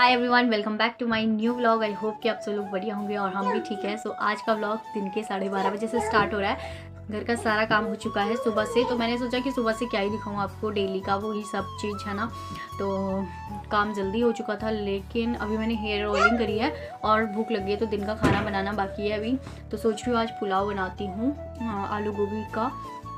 Hi everyone, welcome back to my new vlog. I hope कि आप सब लोग बढ़िया होंगे और हम भी ठीक है। सो आज का व्लॉग दिन के 12:30 बजे से स्टार्ट हो रहा है। घर का सारा काम हो चुका है सुबह से, तो मैंने सोचा कि सुबह से क्या ही दिखाऊँ आपको, डेली का वही सब चीज़ है ना। तो काम जल्दी हो चुका था, लेकिन अभी मैंने हेयर ऑयलिंग करी है और भूख लगी है, तो दिन का खाना बनाना बाकी है अभी। तो सोच रही हूँ आज पुलाव बनाती हूँ आलू गोभी का,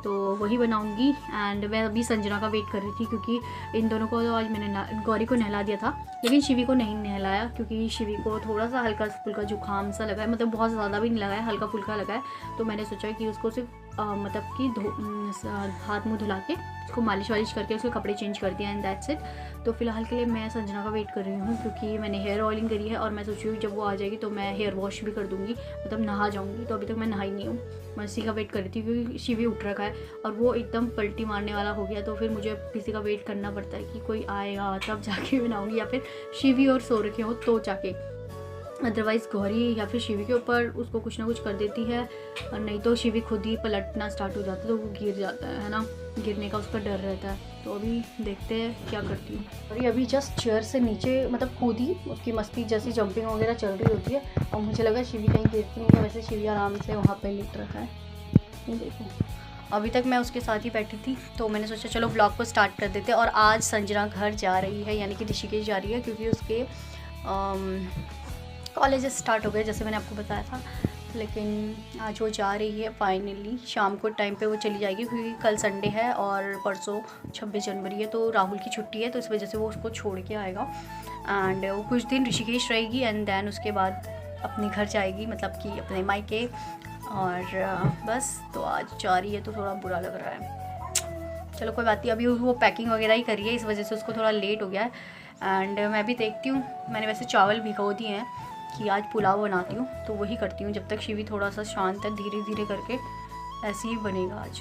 तो वही बनाऊंगी। एंड मैं अभी संजना का वेट कर रही थी, क्योंकि इन दोनों को तो आज मैंने गौरी को नहला दिया था, लेकिन शिवी को नहीं नहलाया, क्योंकि शिवी को थोड़ा सा हल्का फुल्का जुकाम सा लगा है, मतलब बहुत ज़्यादा भी नहीं लगा है, हल्का फुल्का लगा है। तो मैंने सोचा कि उसको सिर्फ मतलब कि हाथ मुँह धुला के उसको मालिश वालिश करके उसके कपड़े चेंज कर दिया एंड दैट्स इट। तो फिलहाल के लिए मैं संजना का वेट कर रही हूँ, क्योंकि मैंने हेयर ऑयलिंग करी है और मैं सोच रही हूँ जब वो आ जाएगी तो मैं हेयर वॉश भी कर दूँगी, मतलब नहा जाऊँगी। तो अभी तक मैं नहाई नहीं हूँ, मैं इसी का वेट कर रही थी, क्योंकि शिवी उठ रखा है और वो एकदम पलटी मारने वाला हो गया। तो फिर मुझे किसी का वेट करना पड़ता है कि कोई आएगा तब जाके बनाऊँगी, या फिर शिवी और सो रखे हो तो जाके। अदरवाइज़ गौरी या फिर शिवी के ऊपर उसको कुछ ना कुछ कर देती है, और नहीं तो शिवी खुद ही पलटना स्टार्ट हो जाता है, तो वो गिर जाता है ना, गिरने का उसका डर रहता है। तो अभी देखते हैं क्या करती हूँ। और अभी जस्ट चेयर से नीचे मतलब खुद ही उसकी मस्ती जैसी जंपिंग वगैरह चल रही होती है, और मुझे लगा शिवी कहीं गिरती नहीं है, वैसे शिवी आराम से वहाँ पर लिट रखा है। देखो अभी तक मैं उसके साथ ही बैठी थी, तो मैंने सोचा चलो ब्लॉग को स्टार्ट कर देते। और आज संजना घर जा रही है, यानी कि ऋषिकेश जा रही है, क्योंकि उसके कॉलेज स्टार्ट हो गए जैसे मैंने आपको बताया था। लेकिन आज वो जा रही है फाइनली, शाम को टाइम पे वो चली जाएगी, क्योंकि कल संडे है और परसों 26 जनवरी है, तो राहुल की छुट्टी है, तो इस वजह से वो उसको छोड़ के आएगा। एंड वो कुछ दिन ऋषिकेश रहेगी एंड देन उसके बाद अपने घर जाएगी, मतलब कि अपने मायके। और बस तो आज जा रही है, तो थोड़ा बुरा लग रहा है। चलो कोई बात नहीं, अभी वो पैकिंग वगैरह ही कर रही है, इस वजह से उसको थोड़ा लेट हो गया है। एंड मैं भी देखती हूँ, मैंने वैसे चावल भिगो दिए हैं कि आज पुलाव बनाती हूँ, तो वही करती हूँ जब तक शिवी थोड़ा सा शांत है, धीरे धीरे करके ऐसे ही बनेगा आज।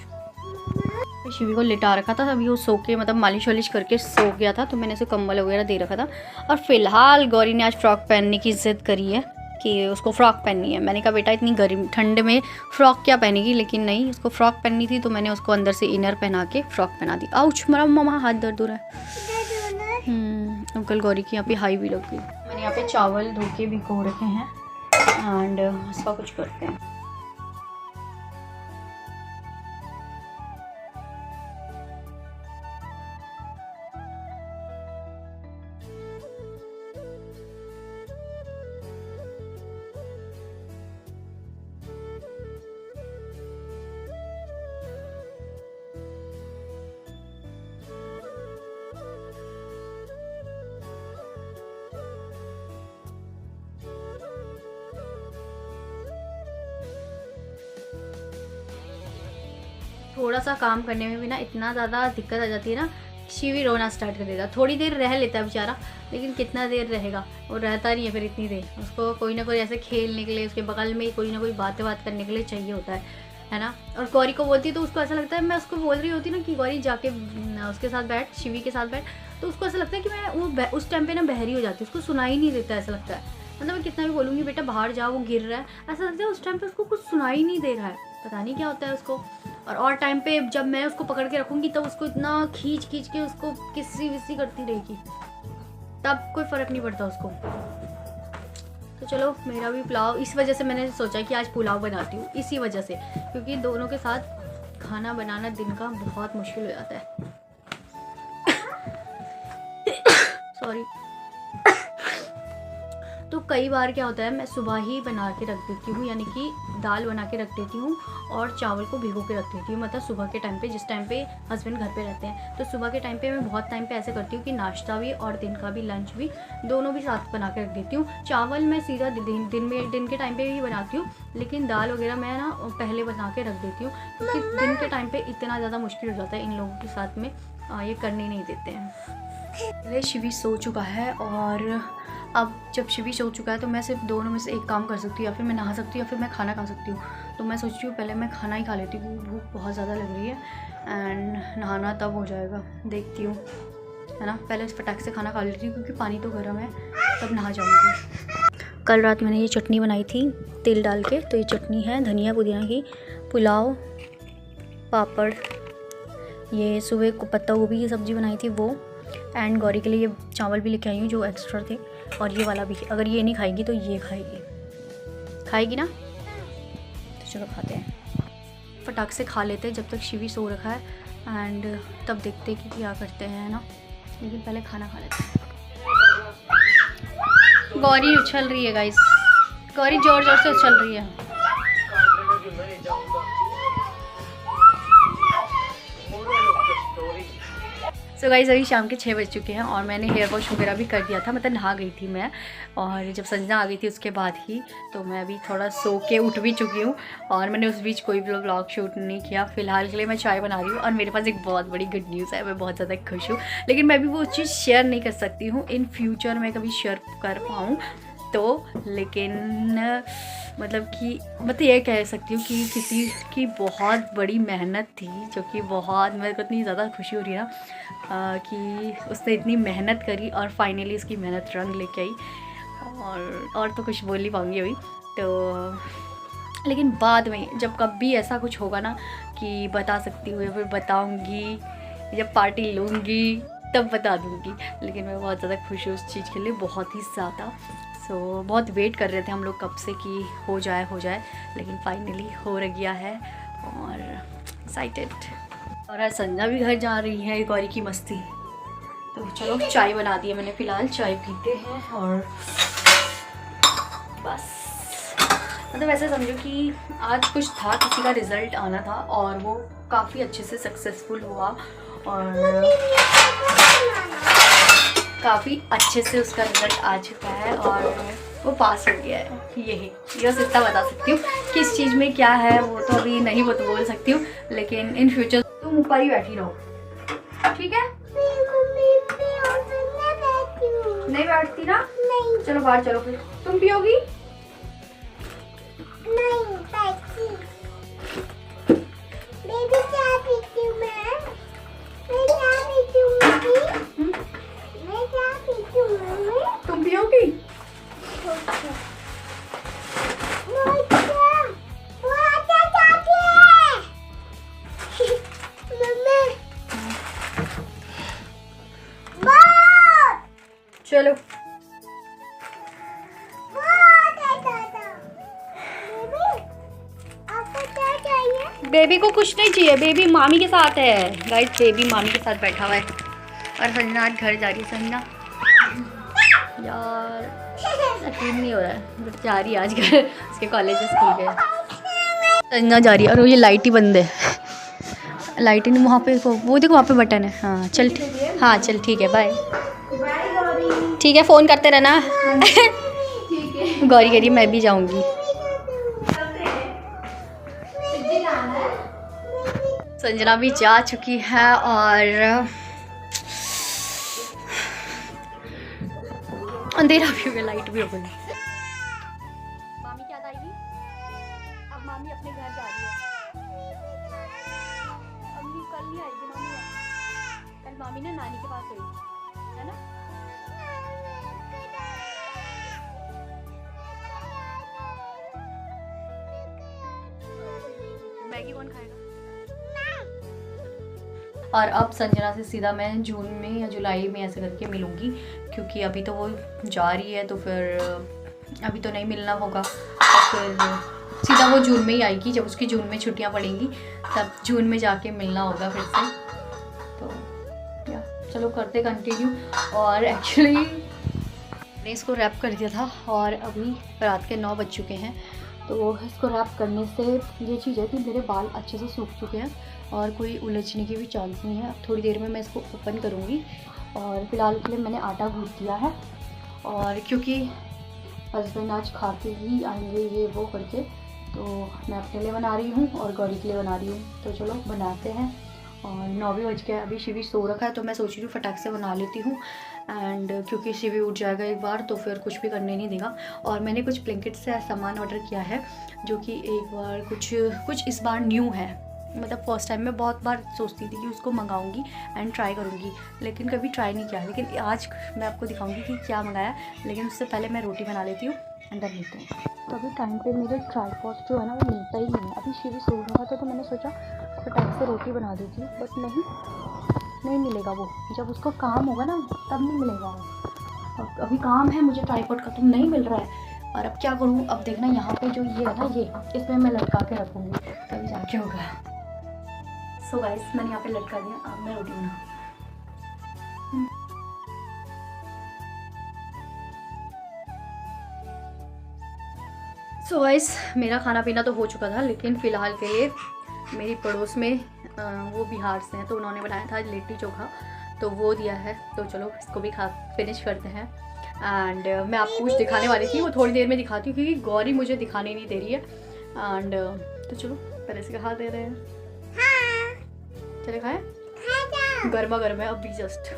शिवी को लिटा रखा था, अभी वो सो के मतलब मालिश वालिश करके सो गया था, तो मैंने उसे कंबल वगैरह दे रखा था। और फिलहाल गौरी ने आज फ्रॉक पहनने की ज़िद करी है कि उसको फ़्रॉक पहननी है। मैंने कहा बेटा इतनी गर्मी ठंड में फ़्रॉक क्या पहनेगी, लेकिन नहीं, उसको फ़्रॉक पहननी थी, तो मैंने उसको अंदर से इनर पहना के फ़्रॉक पहना दी। आउच मेरा मम्मा हाथ दर्द हो रहा है। अंकल गौरी की यहाँ पे हाई भी लग गई। मैंने यहाँ पे चावल धो के भिगो रखे हैं एंड इसका कुछ करते हैं। थोड़ा सा काम करने में भी ना इतना ज़्यादा दिक्कत आ जाती है ना, शिवी रोना स्टार्ट कर देता। थोड़ी देर रह लेता है बेचारा, लेकिन कितना देर रहेगा, वो रहता नहीं है फिर इतनी देर। उसको कोई ना कोई ऐसे खेलने के लिए, उसके बगल में कोई ना कोई बात करने के लिए चाहिए होता है ना। और गौरी को बोलती है तो उसको ऐसा लगता है, मैं उसको बोल रही होती ना कि गौरी जाके उसके साथ बैठ, शिवी के साथ बैठ, तो उसको ऐसा लगता है कि मैं वो उस टाइम पे ना बहरी हो जाती है, उसको सुनाई नहीं देता, ऐसा लगता है। मतलब मैं कितना भी बोलूँगी बेटा बाहर जाओ, वो गिर रहा है, ऐसा लगता है उस टाइम पे उसको कुछ सुनाई नहीं दे रहा है, पता नहीं क्या होता है उसको। और टाइम पे जब मैं उसको पकड़ के रखूँगी तब उसको इतना खींच के उसको किसी विसी करती रहेगी, तब कोई फ़र्क नहीं पड़ता उसको। तो चलो मेरा भी पुलाव, इस वजह से मैंने सोचा कि आज पुलाव बनाती हूँ, इसी वजह से, क्योंकि दोनों के साथ खाना बनाना दिन का बहुत मुश्किल हो जाता है। सॉरी। तो कई बार क्या होता है, मैं सुबह ही बना के रख देती हूँ, यानी कि दाल बना के रख देती हूँ और चावल को भिगो के रख देती हूँ, मतलब सुबह के टाइम पे, जिस टाइम पे हस्बैंड घर पे रहते हैं। तो सुबह के टाइम पे मैं बहुत टाइम पे ऐसे करती हूँ कि नाश्ता भी और दिन का भी लंच भी दोनों भी साथ बना के रख देती हूँ। चावल मैं सीधा दिन के टाइम पर ही बनाती हूँ, लेकिन दाल वगैरह मैं ना पहले बना के रख देती हूँ, क्योंकि दिन के टाइम पर इतना ज़्यादा मुश्किल हो जाता है, इन लोगों के साथ में ये करने नहीं देते हैं। शिवी सो चुका है, और अब जब शिवी सो चुका है तो मैं सिर्फ दोनों में से एक काम कर सकती हूँ, या फिर मैं नहा सकती हूँ या फिर मैं खाना खा सकती हूँ। तो मैं सोच रही हूँ पहले मैं खाना ही खा लेती हूँ, भूख बहुत ज़्यादा लग रही है, एंड नहाना तब हो जाएगा, देखती हूँ, है ना। पहले इस फटाक से खाना खा लेती हूँ, क्योंकि पानी तो गर्म है, तब नहा जाऊँगी। कल रात मैंने ये चटनी बनाई थी तेल डाल के, तो ये चटनी है धनिया पुदीना की। पुलाव, पापड़, ये सुबह को पत्ता गोभी की सब्ज़ी बनाई थी वो, एंड गौरी के लिए ये चावल भी लेके आई हूँ जो एक्स्ट्रा थे, और ये वाला भी। अगर ये नहीं खाएगी तो ये खाएगी ना, तो चलो खाते हैं। फटाक से खा लेते हैं जब तक शिवी सो रखा है, एंड तब देखते हैं कि क्या करते हैं ना, लेकिन पहले खाना खा लेते हैं। गौरी उछल रही है गाइस, गौरी जोर जोर से उछल रही है। सो गाइस अभी शाम के 6 बज चुके हैं और मैंने हेयर वॉश वगैरह भी कर दिया था, मतलब नहा गई थी मैं, और जब संजना आ गई थी उसके बाद ही, तो मैं अभी थोड़ा सो के उठ भी चुकी हूँ और मैंने उस बीच कोई भी व्लॉग शूट नहीं किया। फ़िलहाल के लिए मैं चाय बना रही हूँ और मेरे पास एक बहुत बड़ी गुड न्यूज़ है, मैं बहुत ज़्यादा खुश हूँ, लेकिन मैं भी वो चीज़ शेयर नहीं कर सकती हूँ। इन फ्यूचर मैं कभी शेयर कर पाऊँ तो, लेकिन मतलब ये कह सकती हूँ कि किसी की बहुत बड़ी मेहनत थी, जो कि बहुत मेरे को इतनी ज़्यादा खुशी हो रही है ना कि उसने इतनी मेहनत करी और फाइनली उसकी मेहनत रंग लेके आई। और तो कुछ बोल नहीं पाऊँगी अभी तो, लेकिन बाद में जब कभी ऐसा कुछ होगा ना कि बता सकती हूँ या फिर बताऊँगी, जब पार्टी लूँगी तब बता दूँगी। लेकिन मैं बहुत ज़्यादा खुश हूँ उस चीज़ के लिए, बहुत ही ज़्यादा। सो बहुत वेट कर रहे थे हम लोग कब से कि हो जाए, लेकिन फाइनली हो गया है और एक्साइटेड। और आज संजना भी घर जा रही है, गौरी की मस्ती। तो चलो चाय बना दी है मैंने, फ़िलहाल चाय पीते हैं और बस। मतलब ऐसे समझो कि आज कुछ था, किसी का रिज़ल्ट आना था और वो काफ़ी अच्छे से सक्सेसफुल हुआ और काफ़ी अच्छे से उसका रिज़ल्ट आ चुका है और वो पास हो गया है। यही बस इतना बता सकती हूँ। किस चीज़ में क्या है वो तो अभी नहीं बोल सकती हूँ, लेकिन इन फ्यूचर तुम ऊपर ही बैठी रहो, ठीक है? नहीं बैठती ना? नहीं। चलो बाहर चलो फिर। तुम पियोगी? नहीं बैठती। बेबी क्या पीती हूँ मैं क्या पीती हूँ? मैं क्या पीती हूँ? तुम पियोगी? चलो बेबी को कुछ नहीं चाहिए, बेबी मामी के साथ है गाइस, बेबी मामी के साथ बैठा हुआ है। और संजना आज घर जा रही है। संजना यार यकीन नहीं हो रहा है, बट जा रही है आज घर, उसके कॉलेज स्कूल गए। संजना जा रही है और ये लाइट ही बंद है, लाइट ही नहीं। वहाँ पे वो देखो वहाँ पे बटन है। हाँ चल, हाँ चल ठीक है, बाय। ठीक है फ़ोन करते रहना। गौरी कह रही मैं भी जाऊँगी। संजना भी जा चुकी है और अंधेरा भी हो गया, लाइट भी हो गई। मामी क्या आएगी? अब मामी अपने घर जा रही है। अम्मी कल नहीं आएगी, मामी कल मामी ना नानी के पास गई है ना। मैगी कौन खाएगा? और अब संजना से सीधा मैं जून में या जुलाई में ऐसे करके मिलूँगी, क्योंकि अभी तो वो जा रही है तो फिर अभी तो नहीं मिलना होगा, तो फिर सीधा वो जून में ही आएगी। जब उसकी जून में छुट्टियां पड़ेंगी तब जून में जाके मिलना होगा फिर से। तो या चलो करते कंटिन्यू। और एक्चुअली मैंने इसको रैप कर दिया था और अभी रात के 9 बज चुके हैं, तो इसको रैप करने से ये चीज़ है कि मेरे बाल अच्छे से सूख चुके हैं और कोई उलझने की भी चांस नहीं है। अब थोड़ी देर में मैं इसको ओपन करूँगी और फ़िलहाल के लिए मैंने आटा गूँथ दिया है, और क्योंकि हस्बैंड आज खा के ही आएंगे ये वो करके, तो मैं अपने लिए बना रही हूँ और गौरी के लिए बना रही हूँ। तो चलो बनाते हैं। और 9 भी बज गया, अभी शिवी सो रखा है तो मैं सोच रही हूँ फटाक से बना लेती हूँ। एंड क्योंकि शिवी उठ जाएगा एक बार तो फिर कुछ भी करने नहीं देगा। और मैंने कुछ ब्लिंकिट से सामान ऑर्डर किया है, जो कि एक बार कुछ इस बार न्यू है। मतलब फर्स्ट टाइम मैं बहुत बार सोचती थी कि उसको मंगाऊंगी एंड ट्राई करूंगी, लेकिन कभी ट्राई नहीं किया। लेकिन आज मैं आपको दिखाऊंगी कि क्या मंगाया, लेकिन उससे पहले मैं रोटी बना लेती हूँ, अंदर मिलते हैं। तो अभी टाइम पे मेरे ट्राइपॉड जो है ना वो मिलता ही नहीं है। अभी शिवी सो रहा था तो मैंने सोचा फटाक से रोटी बना देती हूँ, बट नहीं, नहीं मिलेगा वो, जब उसको काम होगा ना तब नहीं मिलेगा वो। अब अभी काम है मुझे ट्राइपॉड का, तो नहीं मिल रहा है। और अब क्या करूँ, अब देखना यहाँ पे जो ये है ना, ये इसमें मैं लटका के रखूँगी, तभी जाके होगा। सो गाइस मैंने यहाँ पे लटका दिया, अब मैं रोटी बना। सो गाइस मेरा खाना पीना तो हो चुका था, लेकिन फ़िलहाल के लिए मेरी पड़ोस में वो बिहार से हैं, तो उन्होंने बनाया था लिट्टी चोखा, तो वो दिया है। तो चलो इसको भी खा फिनिश करते हैं। एंड मैं आपको कुछ दिखाने वाली थी, वो थोड़ी देर में दिखाती हूँ, क्योंकि गौरी मुझे दिखाने नहीं दे रही है। एंड तो चलो पहले से खा दे रहे हैं। चले खाएं, गर्मा गर्म है अभी जस्ट।